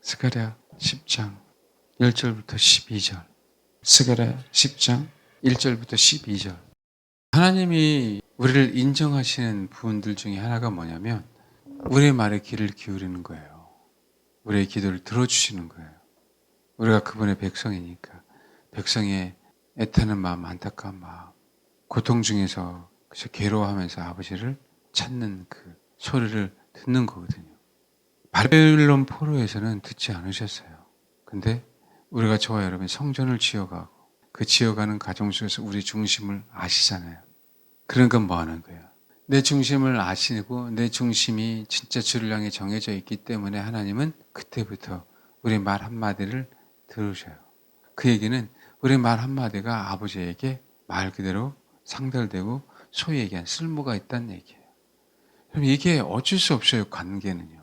스가랴 10장 1절부터 12절. 스가랴 10장 1절부터 12절. 하나님이 우리를 인정하시는 부분들 중에 하나가 뭐냐면 우리의 말에 귀를 기울이는 거예요. 우리의 기도를 들어주시는 거예요. 우리가 그분의 백성이니까 백성의 애타는 마음, 안타까운 마음, 고통 중에서 괴로워하면서 아버지를 찾는 그 소리를 듣는 거거든요. 바벨론 포로에서는 듣지 않으셨어요. 근데 우리가 저와 여러분이 성전을 지어가고 그 지어가는 과정 속에서 우리 중심을 아시잖아요. 그러니까 뭐 하는 거예요? 내 중심을 아시고 내 중심이 진짜 주를 향해 정해져 있기 때문에 하나님은 그때부터 우리 말 한마디를 들으셔요. 그 얘기는 우리 말 한마디가 아버지에게 말 그대로 상달되고 소위 얘기한 쓸모가 있다는 얘기예요. 그럼 이게 어쩔 수 없어요. 관계는요.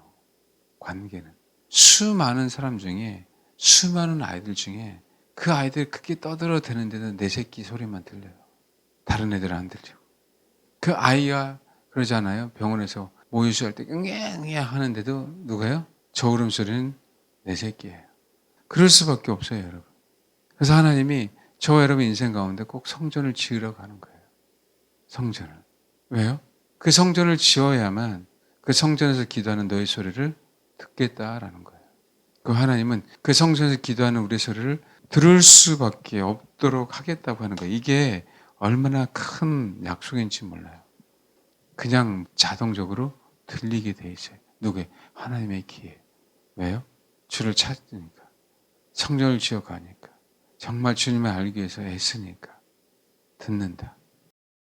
관계는. 수많은 사람 중에 수많은 아이들 중에 그 아이들 크게 떠들어대는데도 내 새끼 소리만 들려요. 다른 애들은 안 들리고. 그 아이가 그러잖아요. 병원에서 모유수할 때 응애 하는데도 누가요? 저 울음소리는 내 새끼예요. 그럴 수밖에 없어요, 여러분. 그래서 하나님이 저와 여러분 인생 가운데 꼭 성전을 지으려고 하는 거예요. 성전을. 왜요? 그 성전을 지어야만 그 성전에서 기도하는 너의 소리를 듣겠다라는 거예요. 그 하나님은 그 성전에서 기도하는 우리의 소리를 들을 수밖에 없도록 하겠다고 하는 거예요. 이게 얼마나 큰 약속인지 몰라요. 그냥 자동적으로 들리게 돼 있어요. 누구의? 하나님의 귀에. 왜요? 주를 찾으니까. 성전을 지어가니까. 정말 주님을 알기 위해서 애쓰니까. 듣는다.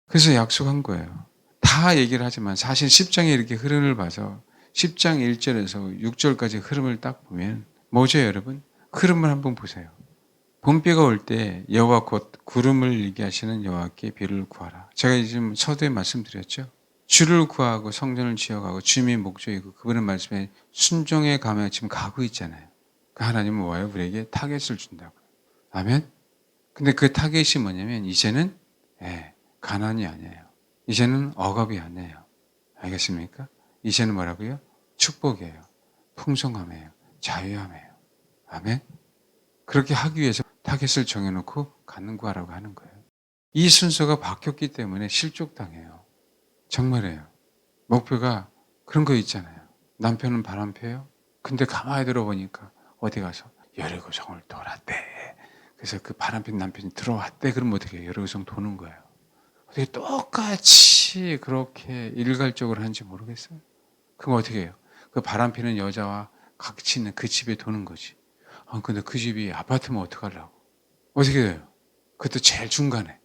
그래서 약속한 거예요. 다 얘기를 하지만 사실 10장에 이렇게 흐름을 봐서 10장 1절에서 6절까지 흐름을 딱 보면 뭐죠, 여러분? 흐름을 한번 보세요. 봄비가 올 때 여호와 곧 구름을 일게 하시는 여호와께 비를 구하라. 제가 지금 서두에 말씀드렸죠. 주를 구하고 성전을 지어가고 주님이 목적이고 그분의 말씀에 순종해 가며 지금 가고 있잖아요. 그 하나님은 뭐예요? 우리에게 타겟을 준다고요. 아멘? 근데 그 타겟이 뭐냐면 이제는 가난이 아니에요. 이제는 억압이 아니에요. 알겠습니까? 이제는 뭐라고요? 축복이에요. 풍성함이에요. 자유함이에요. 아멘? 그렇게 하기 위해서 타겟을 정해놓고 가는 거라고 하는 거예요. 이 순서가 바뀌었기 때문에 실족당해요. 정말이에요. 목표가 그런 거 있잖아요. 남편은 바람 펴요. 근데 가만히 들어보니까 어디 가서 여리고성을 돌았대. 그래서 그 바람 핀 남편이 들어왔대. 그러면 어떻게 해요? 여리고성 도는 거예요. 어떻게 똑같이 그렇게 일괄적으로 하는지 모르겠어요. 그럼 어떻게 해요? 그 바람 피는 여자와 같이 있는 그 집에 도는 거지. 근데 그 집이 아파트면 어떡하려고? 어떻게 돼요? 그것도 제일 중간에.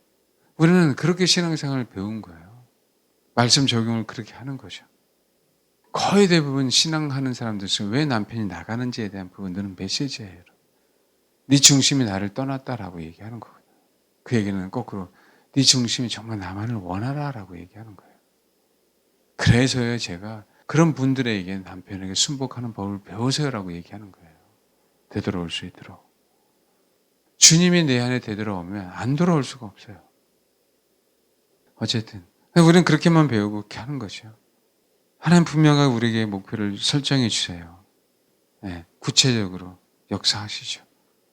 우리는 그렇게 신앙생활을 배운 거예요. 말씀 적용을 그렇게 하는 거죠. 거의 대부분 신앙하는 사람들 중에 왜 남편이 나가는지에 대한 부분들은 메시지예요. 네 중심이 나를 떠났다라고 얘기하는 거거든요. 그 얘기는 거꾸로 네 중심이 정말 나만을 원하라라고 얘기하는 거예요. 그래서요 제가 그런 분들에게 남편에게 순복하는 법을 배우세요라고 얘기하는 거예요. 되돌아올 수 있도록. 주님이 내 안에 되돌아오면 안 돌아올 수가 없어요. 어쨌든 우리는 그렇게만 배우고 그렇게 하는 거죠. 하나님 분명하게 우리에게 목표를 설정해 주세요. 네, 구체적으로 역사하시죠.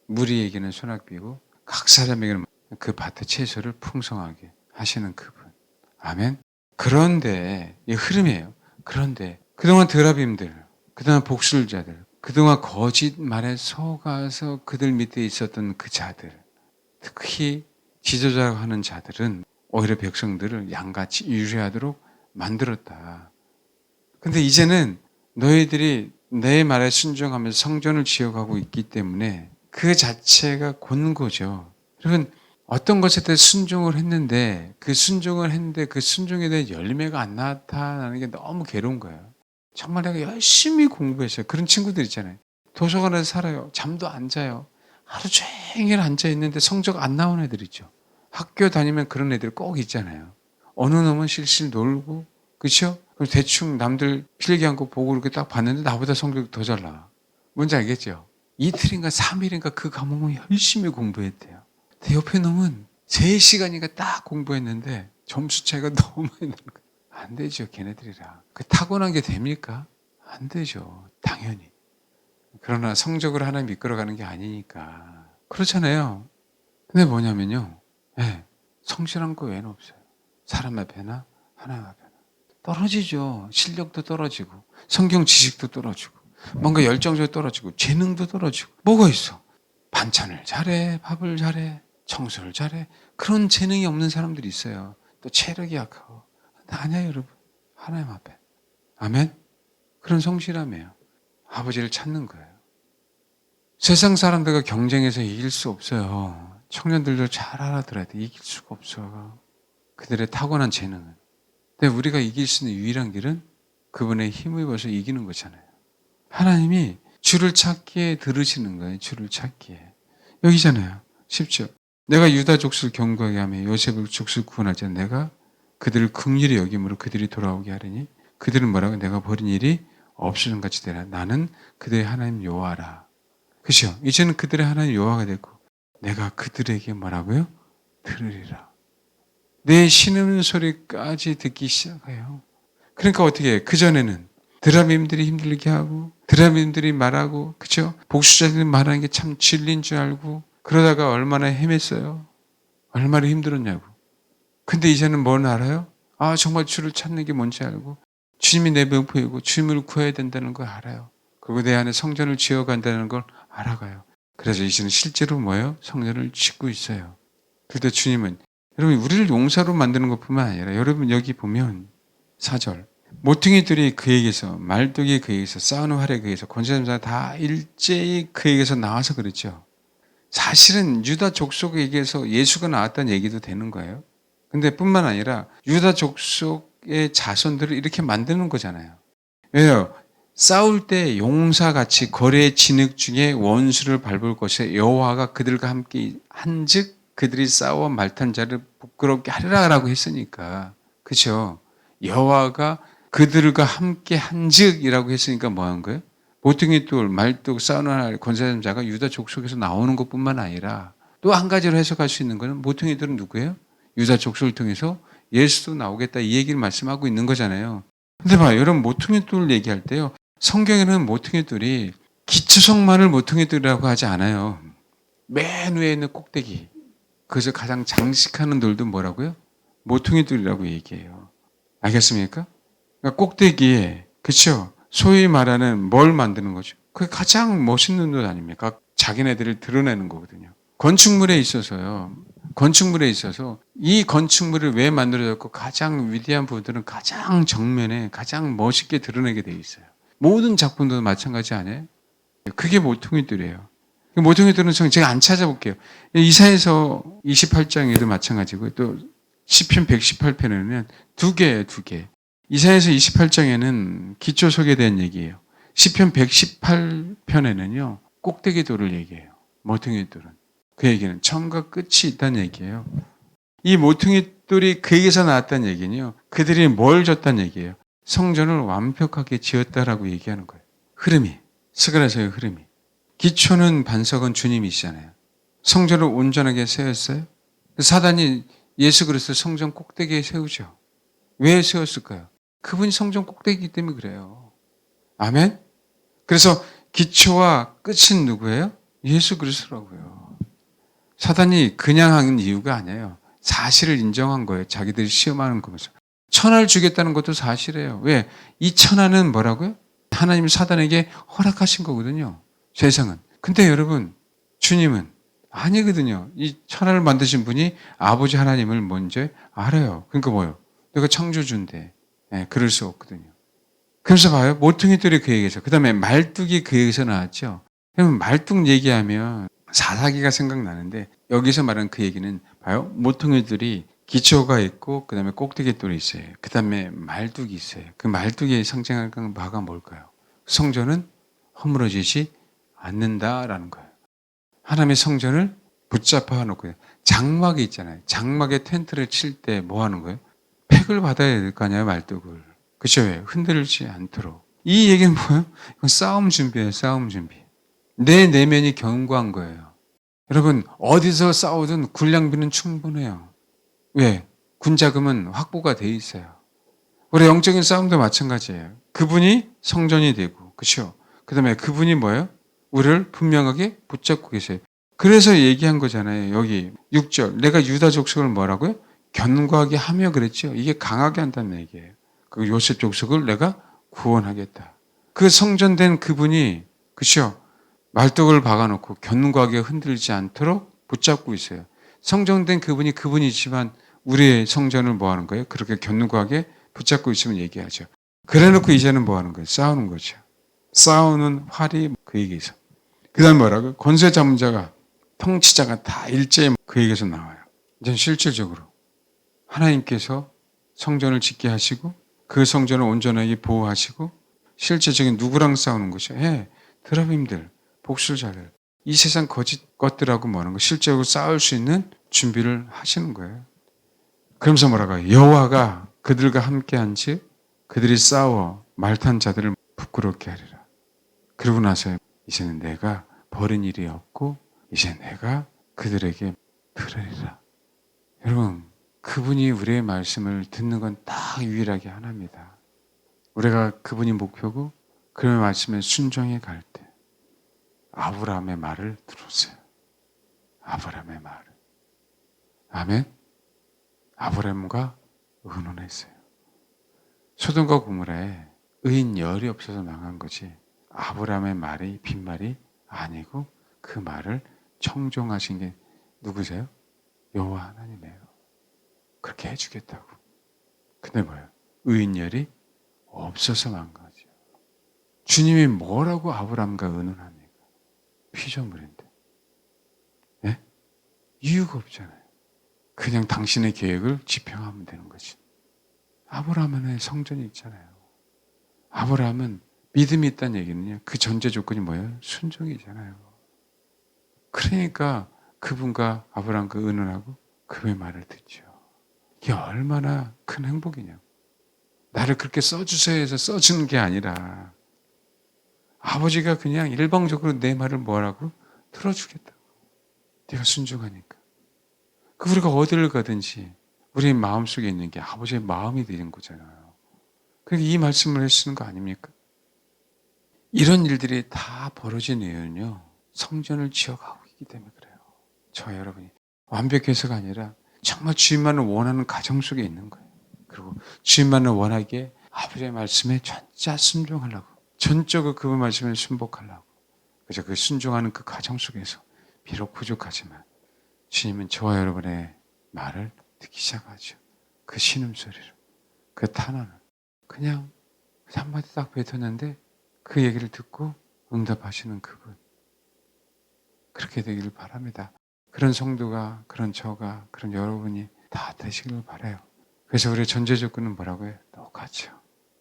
무리에게는 소낙비고 각 사람에게는 그 밭의 채소를 풍성하게 하시는 그분. 아멘. 그런데 이 흐름이에요. 그런데 그동안 드라빔들, 그동안 복술자들, 그동안 거짓말에 속아서 그들 밑에 있었던 그 자들, 특히 지도자라고 하는 자들은 오히려 백성들을 양같이 유리하도록 만들었다. 근데 이제는 너희들이 내 말에 순종하면서 성전을 지어가고 있기 때문에 그 자체가 권고죠. 여러분, 어떤 것에 대해 순종을 했는데 그 순종에 대한 열매가 안 나타나는 게 너무 괴로운 거예요. 정말 내가 열심히 공부했어요. 그런 친구들 있잖아요. 도서관에서 살아요. 잠도 안 자요. 하루 종일 앉아 있는데 성적 안 나온 애들 있죠. 학교 다니면 그런 애들 꼭 있잖아요. 어느 놈은 실실 놀고, 그렇죠? 그럼 대충 남들 필기한 거 보고 이렇게 딱 봤는데 나보다 성적이 더 잘 나와. 뭔지 알겠죠? 이틀인가 3일인가 그 과목을 열심히 공부했대요. 근데 옆에 놈은 3시간인가 딱 공부했는데 점수 차이가 너무 많이 나는 거예요. 안 되죠, 걔네들이랑. 그 타고난 게 됩니까? 안 되죠, 당연히. 그러나 성적으로 하나님 이끌어가는 게 아니니까. 그렇잖아요. 근데 뭐냐면요. 예, 성실한 거 외에는 없어요. 사람 앞에나 하나님 앞에나. 떨어지죠. 실력도 떨어지고 성경 지식도 떨어지고 뭔가 열정도 떨어지고 재능도 떨어지고 뭐가 있어. 반찬을 잘해, 밥을 잘해, 청소를 잘해. 그런 재능이 없는 사람들이 있어요. 또 체력이 약하고. 아니에요, 여러분. 하나님 앞에. 아멘? 그런 성실함이에요. 아버지를 찾는 거예요. 세상 사람들과 경쟁해서 이길 수 없어요. 청년들도 잘 알아들어야 돼. 이길 수가 없어. 그들의 타고난 재능은. 근데 우리가 이길 수 있는 유일한 길은 그분의 힘을 입어서 이기는 거잖아요. 하나님이 주를 찾기에 들으시는 거예요. 주를 찾기에. 여기잖아요. 10절. 내가 유다 족속을 견고하게 하며 요셉을 족속을 구원하자. 내가 그들을 긍휼히 여김으로 그들이 돌아오게 하리니 그들은 뭐라고? 내가 벌인 일이 없으는 같이 되라. 나는 그들의 하나님 여호와라. 그렇죠? 이제는 그들의 하나님 여호와가 됐고 내가 그들에게 뭐라고요? 들으리라. 내 신음 소리까지 듣기 시작해요. 그러니까 어떻게 해? 그전에는 드라밈들이 힘들게 하고 드라밈들이 말하고 그렇죠? 복수자들이 말하는 게 참 진리인 줄 알고 그러다가 얼마나 헤맸어요. 얼마나 힘들었냐고. 근데 이제는 뭘 알아요? 아 정말 주를 찾는 게 뭔지 알고 주님이 내 명포이고 주님을 구해야 된다는 걸 알아요. 그리고 내 안에 성전을 지어간다는 걸 알아가요. 그래서 이제는 실제로 뭐예요? 성전을 짓고 있어요. 그때 주님은 여러분 우리를 용사로 만드는 것뿐만 아니라 여러분 여기 보면 4절 모퉁이들이 그에게서 말뚝이 그에게서 싸우는 활에 그에게서 권세자가 다 일제히 그에게서 나와서 그랬죠. 사실은 유다 족속에게서 예수가 나왔다는 얘기도 되는 거예요. 근데 뿐만 아니라 유다 족속의 자손들을 이렇게 만드는 거잖아요. 왜요? 싸울 때 용사같이 거래의 진흙 중에 원수를 밟을 것에 여호와가 그들과 함께 한즉 그들이 싸워 말탄 자를 부끄럽게 하리라라고 했으니까. 그렇죠? 여호와가 그들과 함께 한즉이라고 했으니까 뭐 한 거예요? 모퉁이 돌, 말뚝, 싸우는 권세자는 자가 유다 족속에서 나오는 것뿐만 아니라 또 한 가지로 해석할 수 있는 것은 모퉁이들은 누구예요? 유다 족속을 통해서 예수도 나오겠다 이 얘기를 말씀하고 있는 거잖아요. 근데 봐요. 여러분 모퉁이 돌 얘기할 때요. 성경에는 모퉁이 돌이 기초성만을 모퉁이 돌이라고 하지 않아요. 맨 위에 있는 꼭대기. 그래서 가장 장식하는 돌도 뭐라고요? 모퉁이 돌이라고 얘기해요. 알겠습니까? 그러니까 꼭대기에 그렇죠. 소위 말하는 뭘 만드는 거죠? 그게 가장 멋있는 돌 아닙니까? 자기네들을 드러내는 거거든요. 건축물에 있어서요. 건축물에 있어서 이 건축물을 왜 만들어졌고 가장 위대한 부분들은 가장 정면에 가장 멋있게 드러내게 돼 있어요. 모든 작품도 마찬가지 아니에요? 그게 모퉁이돌이에요. 모퉁이돌은 제가 안 찾아볼게요. 이사야서 28장에도 마찬가지고 또 시편 118편에는 두 개예요, 두 개. 이사야서 28장에는 기초 소개에 대한 얘기예요. 시편 118편에는요. 꼭대기 돌을 얘기해요. 모퉁이 돌은. 그 얘기는 처음과 끝이 있다는 얘기예요. 이 모퉁이 돌이 그에게서 나왔다는 얘기는요. 그들이 뭘 줬다는 얘기예요. 성전을 완벽하게 지었다라고 얘기하는 거예요. 흐름이. 스가랴서의 흐름이. 기초는 반석은 주님이시잖아요. 성전을 온전하게 세웠어요. 사단이 예수 그리스도 성전 꼭대기에 세우죠. 왜 세웠을까요? 그분이 성전 꼭대기이기 때문에 그래요. 아멘? 그래서 기초와 끝은 누구예요? 예수 그리스도라고요. 사단이 그냥 한 이유가 아니에요. 사실을 인정한 거예요. 자기들이 시험하는 거면서. 천하를 주겠다는 것도 사실이에요. 왜? 이 천하는 뭐라고요? 하나님이 사단에게 허락하신 거거든요. 세상은. 근데 여러분, 주님은 아니거든요. 이 천하를 만드신 분이 아버지 하나님을 먼저 알아요. 그러니까 뭐예요? 내가 창조주인데. 네, 그럴 수 없거든요. 그래서 봐요. 모퉁이들이 그에게서. 그 다음에 말뚝이 그에게서 나왔죠. 그러면 말뚝 얘기하면 사사기가 생각나는데 여기서 말하는 그 얘기는 봐요. 모퉁이들이 기초가 있고 그 다음에 꼭대기 돌이 있어요. 그 다음에 말뚝이 있어요. 그 말뚝이 상징하는 바가 뭘까요? 성전은 허물어지지 않는다라는 거예요. 하나님의 성전을 붙잡아 놓고 장막이 있잖아요. 장막에 텐트를 칠 때 뭐 하는 거예요? 팩을 받아야 될 거 아니에요, 말뚝을. 그렇죠? 왜? 흔들리지 않도록. 이 얘기는 뭐예요? 이건 싸움 준비예요, 싸움 준비. 내 내면이 견고한 거예요. 여러분, 어디서 싸우든 군량비는 충분해요. 왜? 군자금은 확보가 돼 있어요. 우리 영적인 싸움도 마찬가지예요. 그분이 성전이 되고, 그렇죠? 그 다음에 그분이 뭐예요? 우리를 분명하게 붙잡고 계세요. 그래서 얘기한 거잖아요. 여기 6절. 내가 유다 족속을 뭐라고요? 견고하게 하며 그랬죠. 이게 강하게 한다는 얘기예요. 그 요셉 족속을 내가 구원하겠다. 그 성전된 그분이 그렇죠. 말뚝을 박아놓고 견고하게 흔들지 않도록 붙잡고 있어요. 성전된 그분이 그분이지만 우리의 성전을 뭐 하는 거예요? 그렇게 견고하게 붙잡고 있으면 얘기하죠. 그래놓고 이제는 뭐 하는 거예요? 싸우는 거죠. 싸우는 활이 그에게서. 그 다음 뭐라고요? 권세 잡은 자가 통치자가 다 일제히 그에게서 나와요. 이제 실질적으로 하나님께서 성전을 짓게 하시고 그 성전을 온전하게 보호하시고 실제적인 누구랑 싸우는 것이에요? 예, 드라빔들, 복술자들. 이 세상 거짓 것들하고 뭐 하는 거 실제로 싸울 수 있는 준비를 하시는 거예요. 그러면서 뭐라고요? 여호와가 그들과 함께한즉 그들이 싸워 말탄 자들을 부끄럽게 하리라. 그러고 나서 이제는 내가 버린 일이 없고 이제 내가 그들에게 들으리라. 여러분, 그분이 우리의 말씀을 듣는 건 딱 유일하게 하나입니다. 우리가 그분이 목표고 그의 말씀에 순종해 갈 때 아브라함의 말을 들었어요. 아브라함의 말을. 아멘. 아브라함과 의논했어요. 소돔과 고모라에 의인 열이 없어서 망한 거지 아브라함의 말이 빈말이 아니고 그 말을 청종하신 게 누구세요? 여호와 하나님이에요. 그렇게 해주겠다고. 근데 뭐예요? 의인열이 없어서 망한 거죠. 주님이 뭐라고 아브라함과 의논합니까? 피조물인데. 네? 이유가 없잖아요. 그냥 당신의 계획을 집행하면 되는 거지. 아브라함은 성전이 있잖아요. 아브라함은 믿음이 있다는 얘기는요. 그 전제 조건이 뭐예요? 순종이잖아요. 그러니까 그분과 아브라함과 의논하고 그의 말을 듣죠. 이게 얼마나 큰 행복이냐고. 나를 그렇게 써주세요 해서 써주는 게 아니라 아버지가 그냥 일방적으로 내 말을 뭐라고? 들어주겠다고. 내가 순종하니까. 그 우리가 어디를 가든지 우리 마음속에 있는 게 아버지의 마음이 되는 거잖아요. 그러니까 이 말씀을 해주시는 거 아닙니까? 이런 일들이 다 벌어진 이유는요. 성전을 지어가고 있기 때문에 그래요. 저와 여러분이 완벽해서가 아니라 정말 주님만을 원하는 가정 속에 있는 거예요. 그리고 주님만을 원하기에 아버지의 말씀에 전자 순종하려고 전적으로 그분 말씀에 순복하려고 그래서 그 순종하는 그 가정 속에서 비록 부족하지만 주님은 저와 여러분의 말을 듣기 시작하죠. 그 신음소리로 그 탄원을 그냥 한마디 딱 뱉었는데 그 얘기를 듣고 응답하시는 그분 그렇게 되기를 바랍니다. 그런 성도가 그런 저가 그런 여러분이 다 되시길 바라요. 그래서 우리의 전제 조건은 뭐라고 해요? 똑같죠.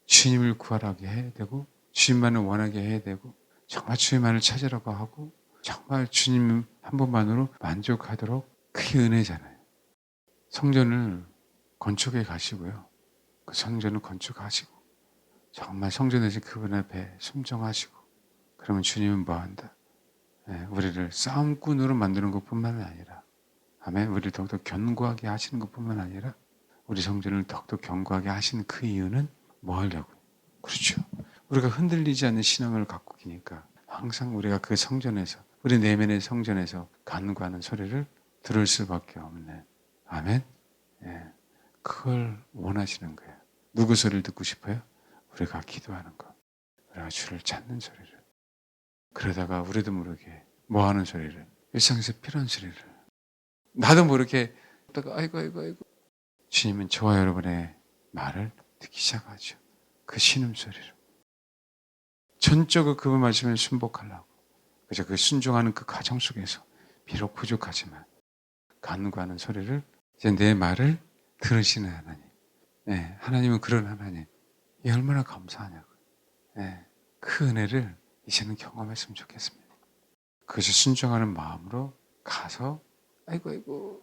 주님을 구하라게 해야 되고 주님만을 원하게 해야 되고 정말 주님만을 찾으라고 하고 정말 주님 한 분만으로 만족하도록 그게 은혜잖아요. 성전을 건축해 가시고요. 그 성전을 건축하시고 정말 성전에서 그분 앞에 순종하시고 그러면 주님은 뭐한다? 우리를 싸움꾼으로 만드는 것뿐만 아니라 아멘. 우리를 더욱더 견고하게 하시는 것뿐만 아니라 우리 성전을 더욱더 견고하게 하시는 그 이유는 뭐 하려고요? 그렇죠. 우리가 흔들리지 않는 신앙을 갖고 계니까 항상 우리가 그 성전에서 우리 내면의 성전에서 간구하는 소리를 들을 수밖에 없는 아멘. 예. 그걸 원하시는 거예요. 누구 소리를 듣고 싶어요? 우리가 기도하는 것. 우리가 주를 찾는 소리를. 그러다가 우리도 모르게 뭐 하는 소리를 일상에서 필요한 소리를 나도 모르게 아이고 주님은 저와 여러분의 말을 듣기 시작하죠. 그 신음소리로 전적으로 그분 말씀을 순복하려고 그래서 그 순종하는 그 과정 속에서 비록 부족하지만 간구하는 소리를 이제 내 말을 들으시는 하나님. 네, 하나님은 그런 하나님. 이 얼마나 감사하냐고. 네, 그 은혜를 이제는 경험했으면 좋겠습니다. 그것이 순종하는 마음으로 가서 아이고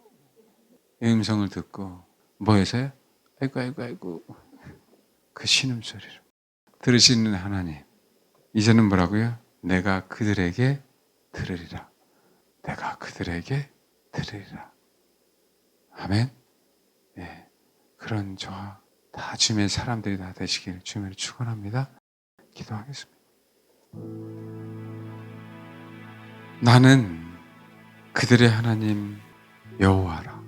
이 음성을 듣고 뭐해서요? 아이고 그 신음소리로 들으시는 하나님. 이제는 뭐라고요? 내가 그들에게 들으리라. 내가 그들에게 들으리라. 아멘. 예, 그런 저와 다 주님의 사람들이 다 되시길 주님을 축원합니다. 기도하겠습니다. 나는 그들의 하나님 여호와라.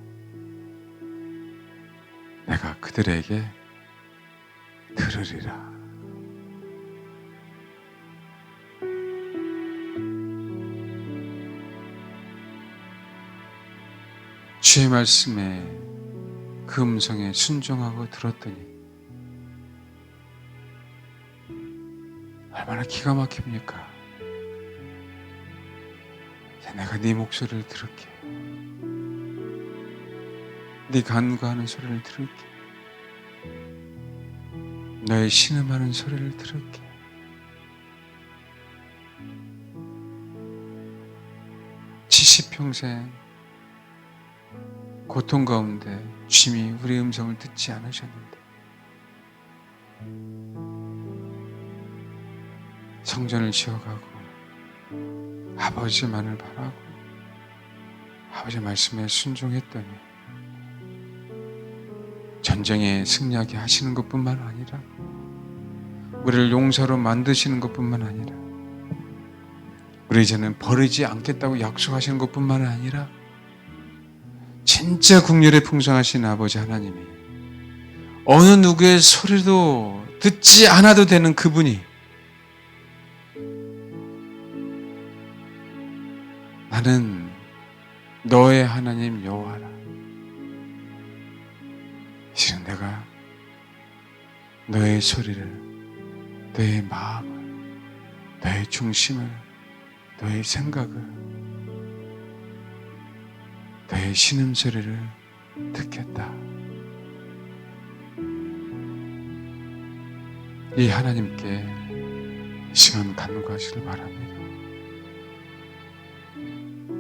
내가 그들에게 들으리라. 주의 말씀에 그 음성에 순종하고 들었더니 얼마나 기가 막힙니까? 이제 내가 네 목소리를 들을게. 네 간구하는 소리를 들을게. 너의 신음하는 소리를 들을게. 평생 고통 가운데 주님이 우리의 음성을 듣지 않으셨는데 성전을 지어가고 아버지만을 바라고 아버지 말씀에 순종했더니 전쟁에 승리하게 하시는 것뿐만 아니라 우리를 용사로 만드시는 것뿐만 아니라 우리 이제는 버리지 않겠다고 약속하시는 것뿐만 아니라 진짜 국률에 풍성하신 아버지 하나님이 어느 누구의 소리도 듣지 않아도 되는 그분이 나는 너의 하나님 여호와라. 이제는 내가 너의 소리를, 너의 마음을, 너의 중심을, 너의 생각을, 너의 신음소리를 듣겠다. 이 하나님께 이 시간 간구하시길 바랍니다.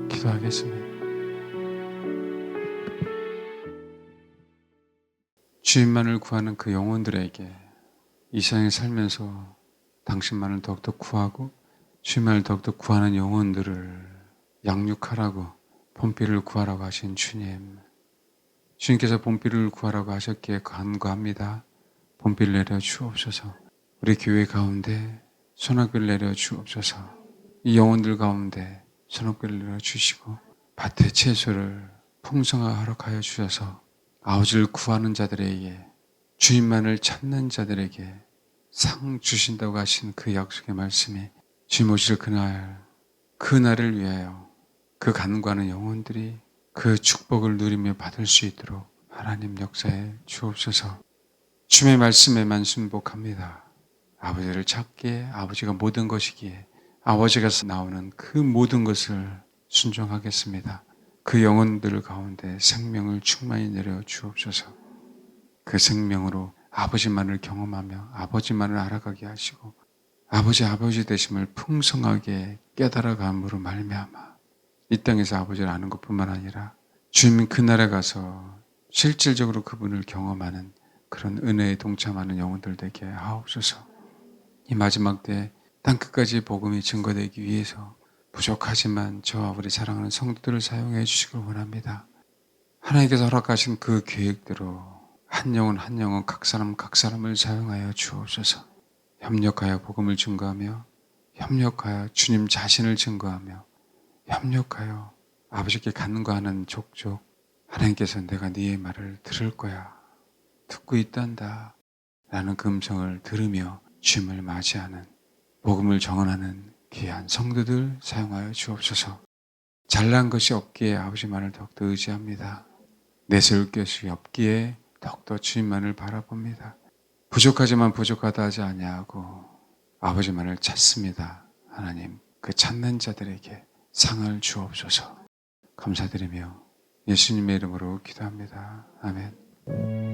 기도하겠습니다. 주님만을 구하는 그 영혼들에게 이 세상에 살면서 당신만을 더욱더 구하고 주님만을 더욱더 구하는 영혼들을 양육하라고 본필을 구하라고 하신 주님, 주님께서 본필을 구하라고 하셨기에 간구합니다. 본필 내려 주옵소서. 우리 교회 가운데 소낙비를 내려 주옵소서. 이 영혼들 가운데 소낙비를 내려 주시고 밭의 채소를 풍성하게 허락하여 주셔서 아버지를 구하는 자들에게, 주님만을 찾는 자들에게 상 주신다고 하신 그 약속의 말씀이 주님 오실 그날을 위하여 그 간구하는 영혼들이 그 축복을 누리며 받을 수 있도록 하나님 역사에 주옵소서. 주님의 말씀에만 순복합니다. 아버지를 찾기에 아버지가 모든 것이기에 아버지가 나오는 그 모든 것을 순종하겠습니다. 그 영혼들 가운데 생명을 충만히 내려 주옵소서. 그 생명으로 아버지만을 경험하며 아버지만을 알아가게 하시고 아버지 되심을 풍성하게 깨달아감으로 말미암아 이 땅에서 아버지를 아는 것뿐만 아니라 주님 그날에 가서 실질적으로 그분을 경험하는 그런 은혜에 동참하는 영혼들 되게 하옵소서. 이 마지막 때 땅끝까지 복음이 증거되기 위해서 부족하지만 저와 우리 사랑하는 성도들을 사용해 주시길 원합니다. 하나님께서 허락하신 그 계획대로 한 영혼 한 영혼 각 사람을 사용하여 주옵소서. 협력하여 복음을 증거하며 협력하여 주님 자신을 증거하며 협력하여 아버지께 간구하는 족족 하나님께서 내가 네의 말을 들을 거야, 듣고 있단다 라는 그 음성을 들으며 주님을 맞이하는 복음을 정언하는 귀한 성도들 사용하여 주옵소서. 잘난 것이 없기에 아버지만을 더욱더 의지합니다. 내세울 것이 없기에 더욱더 주님만을 바라봅니다. 부족하지만 부족하다 하지 아니하고 아버지만을 찾습니다. 하나님, 그 찾는 자들에게 상을 주옵소서. 감사드리며 예수님의 이름으로 기도합니다. 아멘.